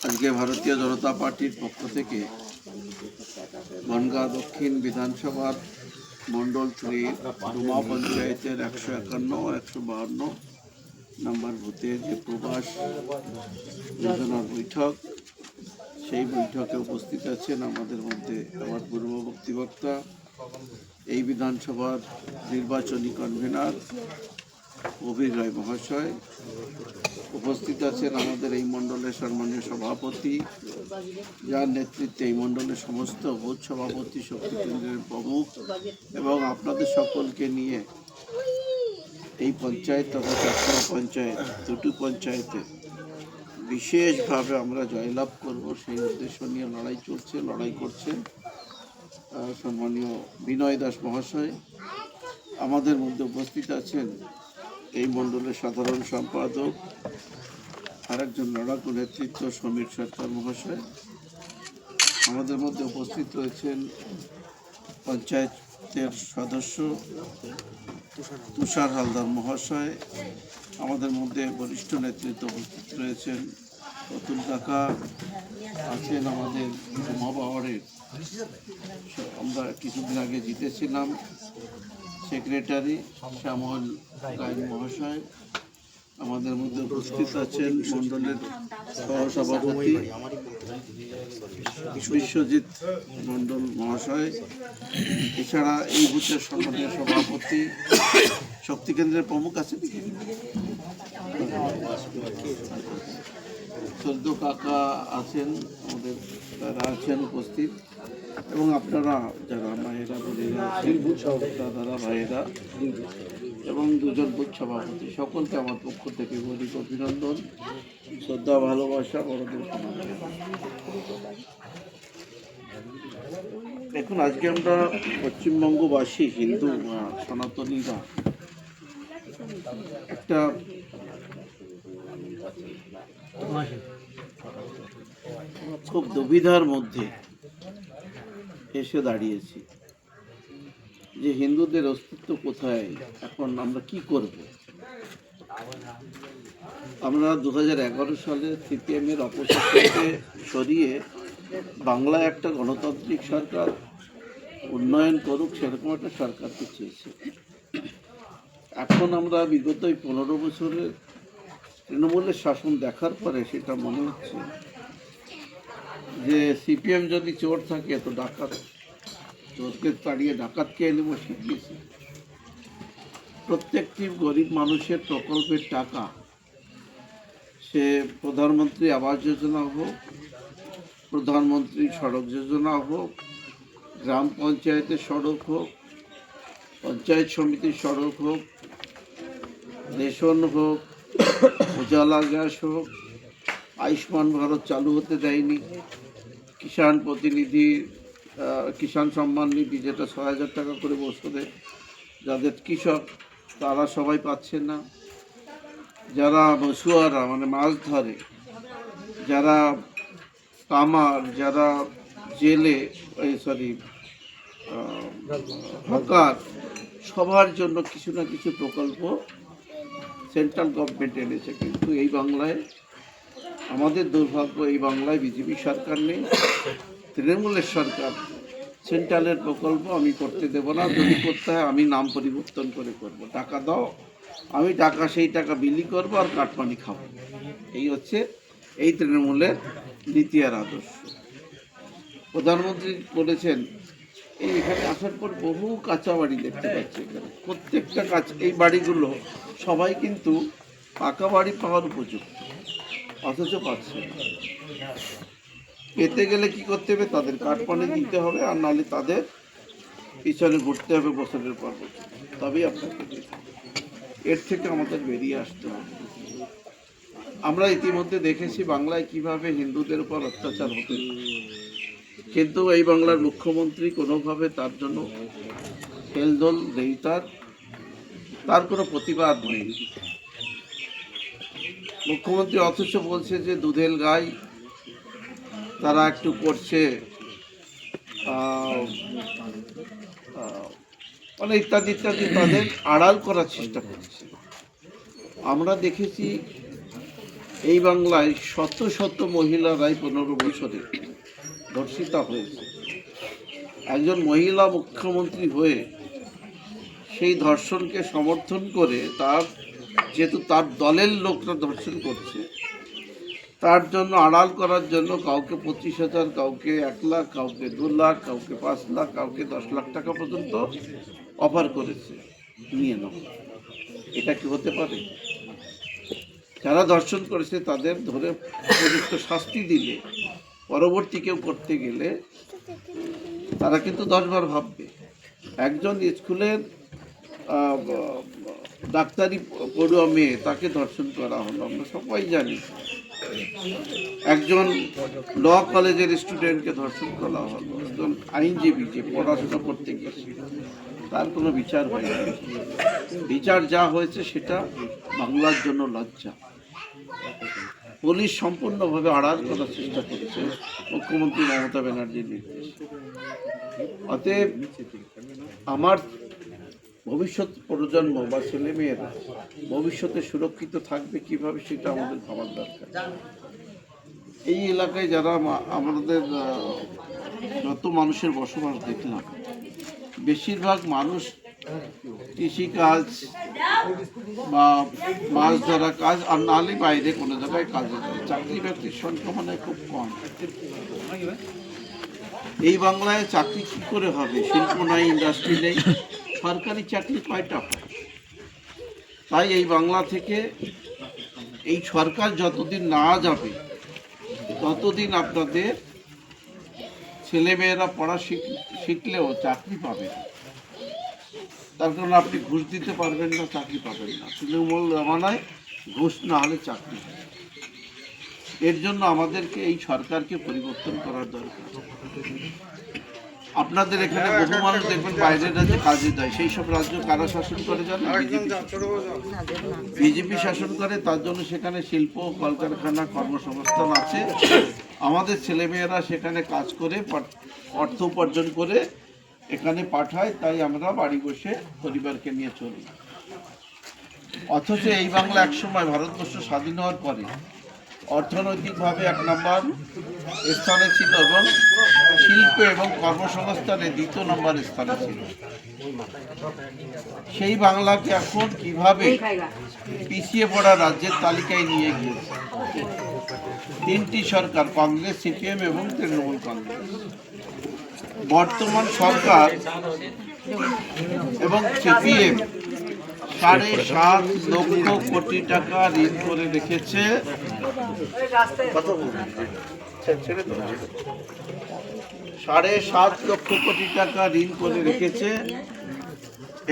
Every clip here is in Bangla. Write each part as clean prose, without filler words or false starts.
আজকে ভারতীয় জনতা পার্টির পক্ষ থেকে বনগাঁ দক্ষিণ বিধানসভার মণ্ডল 3 ডুমা পঞ্চায়েতের 151 ও 152 নম্বর বুথের যে প্রবাস যোজনার বৈঠক, সেই বৈঠকে উপস্থিত আছেন আমাদের মধ্যে আমার পূর্ববর্তী বক্তা, এই বিধানসভার নির্বাচনী কনভেনার অভির রায় মহাশয়, উপস্থিত আছেন আমাদের এই মণ্ডলের সম্মানীয় সভাপতি, যার নেতৃত্বে এই মণ্ডলের সমস্ত বুথ সভাপতি, শক্তি কেন্দ্রের প্রমুখ, এবং আপনাদের সকলকে নিয়ে এই পঞ্চায়েত তথা চাকরা পঞ্চায়েত দুটো পঞ্চায়েতে বিশেষভাবে আমরা জয়লাভ করব সেই উদ্দেশ্য নিয়ে লড়াই করছেন সম্মানীয় বিনয় দাস মহাশয়। আমাদের মধ্যে উপস্থিত আছেন এই মণ্ডলের সাধারণ সম্পাদক, আরেকজন লড়াকু নেতৃত্ব সমীর সরকার মহাশয়। আমাদের মধ্যে উপস্থিত রয়েছেন পঞ্চায়েতের সদস্য তুষার হালদার মহাশয়। আমাদের মধ্যে বরিষ্ঠ নেতৃত্ব উপস্থিত রয়েছেন অতুল কাকা, আছেন আমাদের ডুমা পাওয়ারের, আমরা কিছুদিন আগে জিতেছিলাম, সেক্রেটারি শ্যামল রায় মহাশয়। আমাদের মধ্যে উপস্থিত আছেন মণ্ডলের সহসভাপতি বিশ্বজিৎ মণ্ডল মহাশয়। এছাড়া এই বুথের সম্মানীয় সভাপতি, শক্তি কেন্দ্রের প্রমুখ আছে সদ্য কাকা আছেন, আমাদের তারা আছেন উপস্থিত, এবং আপনারা যারা মায়েরা বোনেরা দাদারা ভাইয়েরা এবং দুজন বুথ সভাপতি, সকলকে আমার পক্ষ থেকে গরিব অভিনন্দন, শ্রদ্ধা, ভালোবাসা, বড়দের প্রণাম। দেখুন, আজকে আমরা পশ্চিমবঙ্গবাসী হিন্দু সনাতনীরা একটা খুব দুবিধার মধ্যে এসে দাঁড়িয়েছি যে হিন্দুদের অস্তিত্ব কোথায়, এখন আমরা কি করব। আমরা 2011 সালে সিপিএমের অপশক্তিকে সরিয়ে বাংলায় একটা গণতান্ত্রিক সরকার উন্নয়ন করুক, সেরকম একটা সরকারকে চেয়েছি। এখন আমরা বিগত 15 বছরের তৃণমূলের শাসন দেখার পরে সেটা মনে হচ্ছে যে সিপিএম যদি চোর থাকে তো ডাকাত, চোরকে তাড়িয়ে ডাকাতকে এনে বসিয়ে দিয়েছে। প্রত্যেকটি গরিব মানুষের প্রকল্পের টাকা, সে প্রধানমন্ত্রী আবাস যোজনা হোক, প্রধানমন্ত্রী সড়ক যোজনা হোক, গ্রাম পঞ্চায়েতের সড়ক হোক, পঞ্চায়েত সমিতির সড়ক হোক, রেশন হোক, উজালা গ্যাস হোক, আয়ুষ্মান ভারত চালু হতে দেয়নি, কিষাণ প্রতিনিধি, কিষাণ সম্মান নিধি যেটা 6,000 টাকা করে বছরে যাদের কৃষক, তারা সবাই পাচ্ছে না। যারা মছুয়ারা মানে মাছ ধরে, যারা কামার, যারা জেলে হকার, সবার জন্য কিছু না কিছু প্রকল্প সেন্ট্রাল গভর্নমেন্ট এনেছে। কিন্তু এই বাংলায় আমাদের দুর্ভাগ্য, এই বাংলায় বিজেপি সরকার নেই, তৃণমূলের সরকার। সেন্ট্রালের প্রকল্প আমি করতে দেব না, যদি করতে হয় আমি নাম পরিবর্তন করে করব, টাকা দাও, আমি টাকা সেই টাকা বিলি করবো আর কাটমানি খাবো। এই হচ্ছে এই তৃণমূলের নীতি আর আদর্শ। প্রধানমন্ত্রী বলেছেন, এখানে আসার পর বহু কাঁচা বাড়ি দেখতে পাচ্ছি। এখানে প্রত্যেকটা এই বাড়িগুলো সবাই কিন্তু পাকা বাড়ি পাওয়ার উপযুক্ত, অথচ পাচ্ছে না। পেতে গেলে কি করতে হবে, তাদের কাটমানি দিতে হবে, আর নাহলে তাদের পিছনে ঘুরতে হবে বছরের পর বছর, তবেই আপনাকে দিতে হবে। এর থেকে আমাদের বেরিয়ে আসতে হবে। আমরা ইতিমধ্যে দেখেছি বাংলায় কিভাবে হিন্দুদের উপর অত্যাচার হতে, কিন্তু এই বাংলার মুখ্যমন্ত্রী কোনোভাবে তার জন্য হেলদোল নেই, তার কোনো প্রতিবাদ নেই। মুখ্যমন্ত্রী অথচ বলছে যে দুধেল গাই, তারা একটু করছে মানে ইত্যাদি ইত্যাদি, তাদের আড়াল করার চেষ্টা করছে। আমরা দেখেছি এই বাংলায় শত শত মহিলারাই 15 বছরে ধর্ষিতা হয়েছে। একজন মহিলা মুখ্যমন্ত্রী হয়ে সেই ধর্ষণকে সমর্থন করে যেহেতু তার দলের লোকরা ধর্ষণ করছে, তার জন্য আড়াল করার জন্য কাউকে 25,000, কাউকে 1 লাখ, কাউকে 2 লাখ, কাউকে 5 লাখ, কাউকে 10 লাখ টাকা পর্যন্ত অফার করেছে, নিয়ে নাও। এটা কি হতে পারে? যারা ধর্ষণ করেছে তাদের ধরে উপযুক্ত শাস্তি দিলে পরবর্তী কেউ করতে গেলে তারা কিন্তু 10 বার ভাববে। একজন স্কুলের ডাক্তারি পড়ুয়া মেয়ে, তাকে ধর্ষণ করা হলো, আমরা সবাই জানি। একজন ল কলেজের স্টুডেন্টকে ধর্ষণ করা হলো, একজন আইনজীবী যে পড়াশোনা করতে গেছে, তার কোনো বিচার হয়নি। বিচার যা হয়েছে সেটা বাংলার জন্য লজ্জা। পুলিশ সম্পূর্ণভাবে আড়াল করার চেষ্টা করেছে মুখ্যমন্ত্রী মমতা ব্যানার্জির নির্দেশ। অতএব আমার ভবিষ্যৎ প্রজন্ম বা ছেলেমেয়েরা ভবিষ্যতে সুরক্ষিত থাকবে কিভাবে, সেটা আমাদের ভাবার দরকার। এই এলাকায় যারা আমাদের যত মানুষের বসবাস দেখলাম, বেশিরভাগ মানুষ কৃষিকাজ বা মাছ ধরা কাজ, আর নাহলে বাইরে কোনো জায়গায় কাজে যায়। চাকরি বাকরির সংখ্যা মানে খুব কম। এই বাংলায় চাকরি কী করে হবে? শিল্প নাই, ইন্ডাস্ট্রি নেই, সরকারি চাকরি কয়টা হয়? তাই এই বাংলা থেকে এই সরকার যতদিন না যাবে ততদিন আপনাদের ছেলেমেয়েরা পড়া শিখলেও চাকরি পাবে না। তার কারণ আপনি ঘুষ দিতে পারবেন না, চাকরি পাবেন না। তৃণমূল জামানায় ঘুষ না হলে চাকরি। এর জন্য আমাদেরকে এই সরকারকে পরিবর্তন করার দরকার। আপনাদের এখানে বহু মানুষ দেখবেন বাইরের রাজ্যে কাজে যায়, সেই সব রাজ্য কারা শাসন করে জানেন? বিজেপি শাসন করে। তার জন্য সেখানে শিল্প, কলকারখানা, কর্মসংস্থান আছে। আমাদের ছেলেমেয়েরা সেখানে কাজ করে অর্থ উপার্জন করে এখানে পাঠায়, তাই আমরা বাড়ি বসে পরিবারকে নিয়ে চলি। অথচ এই বাংলা একসময় ভারতবর্ষ স্বাধীন হওয়ার পরে অর্থনৈতিকভাবে 1 নম্বর স্থানে ছিল এবং শিল্প এবং কর্মসংস্থানে 2 নম্বর স্থানে ছিল। সেই বাংলাকে এখন কিভাবে পিছিয়ে পড়া রাজ্যের তালিকায় নিয়ে গিয়েছে 3টি সরকার, কংগ্রেস, সিপিএম এবং তৃণমূল কংগ্রেস। বর্তমান সরকার এবং সিপিএম 7.5 লক্ষ কোটি টাকা ঋণ করে রেখেছে। 7.5 লক্ষ কোটি টাকা ঋণ করে রেখেছে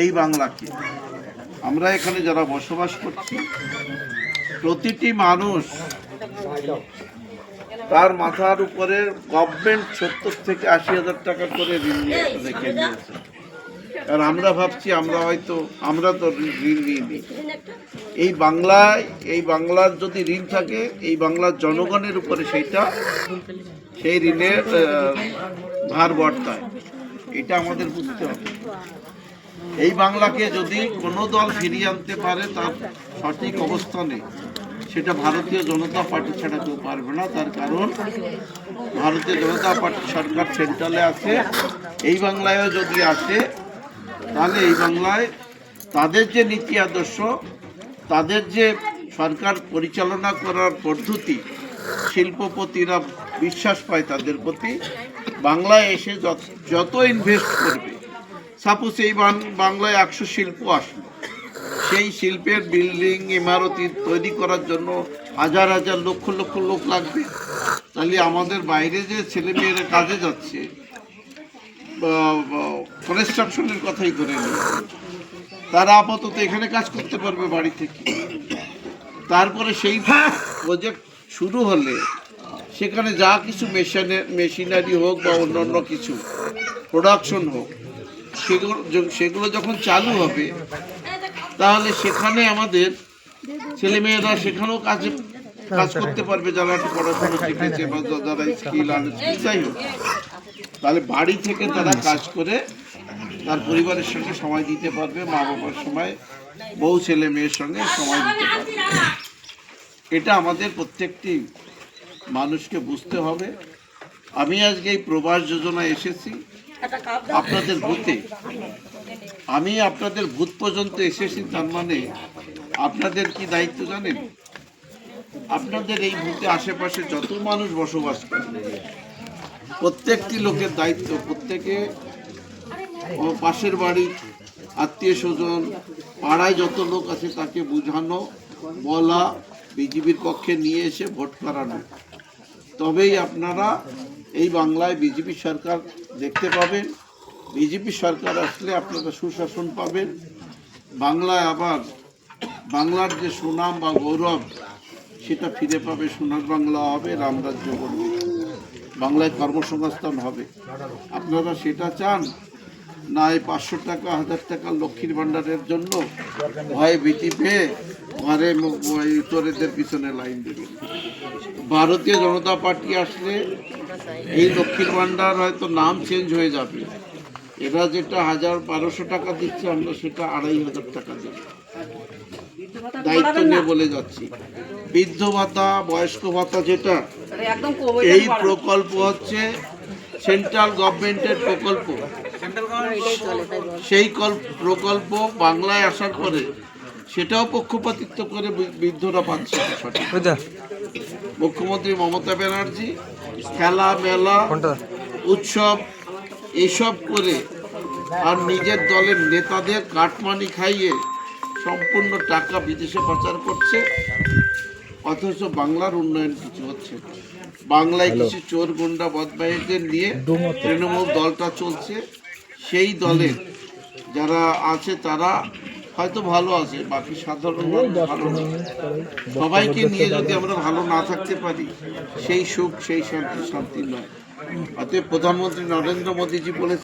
এই বাংলাকে। আমরা এখানে যারা বসবাস করছি, প্রতিটি মানুষ তার মাথার উপরে গভর্নমেন্ট 70 থেকে 80,000 টাকা করে ঋণ রেখে দিয়েছে। আর আমরা ভাবছি আমরা তো ঋণ নিইনি। এই বাংলার যদি ঋণ থাকে, এই বাংলার জনগণের উপরে সেই ঋণের ভার বর্তায়। এটা আমাদের বুঝতে হবে। এই বাংলাকে যদি কোনো দল ফিরিয়ে আনতে পারে তার সঠিক অবস্থানে, সেটা ভারতীয় জনতা পার্টি ছাড়া কেউ পারবে না। তার কারণ ভারতীয় জনতা পার্টি সরকার সেন্ট্রালে আছে। এই বাংলায়ও যদি আসে, তাহলে এই বাংলায় তাদের যে নীতি আদর্শ, তাদের যে সরকার পরিচালনা করার পদ্ধতি, শিল্পপতিরা বিশ্বাস পায় তাদের প্রতি। বাংলায় এসে যত ইনভেস্ট করবে, সাপোজ এই বাংলায় 100 শিল্প আসলো, সেই শিল্পের বিল্ডিং, ইমারতি তৈরি করার জন্য হাজার হাজার লক্ষ লক্ষ লোক লাগবে। তাহলে আমাদের বাইরে যে ছেলেমেয়েরা কাজে যাচ্ছে, কনস্ট্রাকশনের কথাই করে নিই, তারা আপাতত এখানে কাজ করতে পারবে বাড়ি থেকে। তারপরে সেই প্রজেক্ট শুরু হলে সেখানে যা কিছু মেশিনারি হোক বা অন্যান্য কিছু প্রোডাকশন হোক, সেগুলো যখন চালু হবে, তাহলে সেখানে আমাদের ছেলেমেয়েরা সেখানেও কাজ করতে পারবে, যারা পড়াশোনা শিখেছে বা যারা স্কিল আনস্কিল, যাই হোক। তাহলে বাড়ি থেকে তারা কাজ করে তার পরিবারের সঙ্গে সময় দিতে পারবে, মা বাবার সময়, বউ ছেলে মেয়ের সঙ্গে সময় দিতে পারবে। এটা আমাদের প্রত্যেকটি মানুষকে বুঝতে হবে। আমি আজকে এই প্রবাস যোজনা এসেছি আপনাদের বুথে, আমি আপনাদের বুথ পর্যন্ত এসেছি, তার মানে আপনাদের কি দায়িত্ব জানেন? আপনাদের এই বুথে আশেপাশে যত মানুষ বসবাস করে প্রত্যেকটি লোকের দায়িত্ব, প্রত্যেকে পাশের বাড়ি আত্মীয় স্বজন পাড়ায় যত লোক আছে তাকে বোঝানো, বলা, বিজেপির পক্ষে নিয়ে এসে ভোট করানো। তবেই আপনারা এই বাংলায় বিজেপি সরকার দেখতে পাবেন। বিজেপি সরকার আসলে আপনারা সুশাসন পাবেন। বাংলায় আবার বাংলার যে সুনাম বা গৌরব সেটা ফিরে পাবে, সোনার বাংলা হবে, রামরাজ্য করবে, বাংলায় কর্মসংস্থান হবে। আপনারা সেটা চান না এই 500 টাকা 1000 টাকা লক্ষ্মীর ভাণ্ডারের জন্য ভয়ে ভীতি পেয়ে ঘরে চোরেদের পিছনে লাইন দেবে? ভারতীয় জনতা পার্টি আসলে এই লক্ষ্মীর ভাণ্ডার হয়তো নাম চেঞ্জ হয়ে যাবে। এরা যেটা 1200 টাকা দিচ্ছে আমরা সেটা 2500 টাকা দেব, দায়িত্ব নিয়ে বলে যাচ্ছি। বৃদ্ধ ভাতা, বয়স্ক ভাতা যেটা, এই প্রকল্প হচ্ছে সেন্ট্রাল গভর্নমেন্টের প্রকল্প। সেই প্রকল্প বাংলায় আসার পরে সেটাও পক্ষপাতিত্ব করে বৃদ্ধরা পাচ্ছে। মুখ্যমন্ত্রী মমতা ব্যানার্জি খেলা মেলা উৎসব এইসব করে আর নিজের দলের নেতাদের কাটমানি খাইয়ে সম্পূর্ণ টাকা বিদেশে পাচার করছে, অথচ বাংলার উন্নয়ন কিছু হচ্ছে। বাংলায় কিছু চোর গুন্ডা বদমাইশদের নিয়ে তৃণমূল দলটা চলছে। সেই দলের যারা আছে তারা হয়তো ভালো আছে, বাকি সাধারণ ভালো না। সবাইকে নিয়ে যদি আমরা ভালো না থাকতে পারি সেই সুখ সেই শান্তি নয়। অতএব প্রধানমন্ত্রী নরেন্দ্র মোদীজি বলেছেন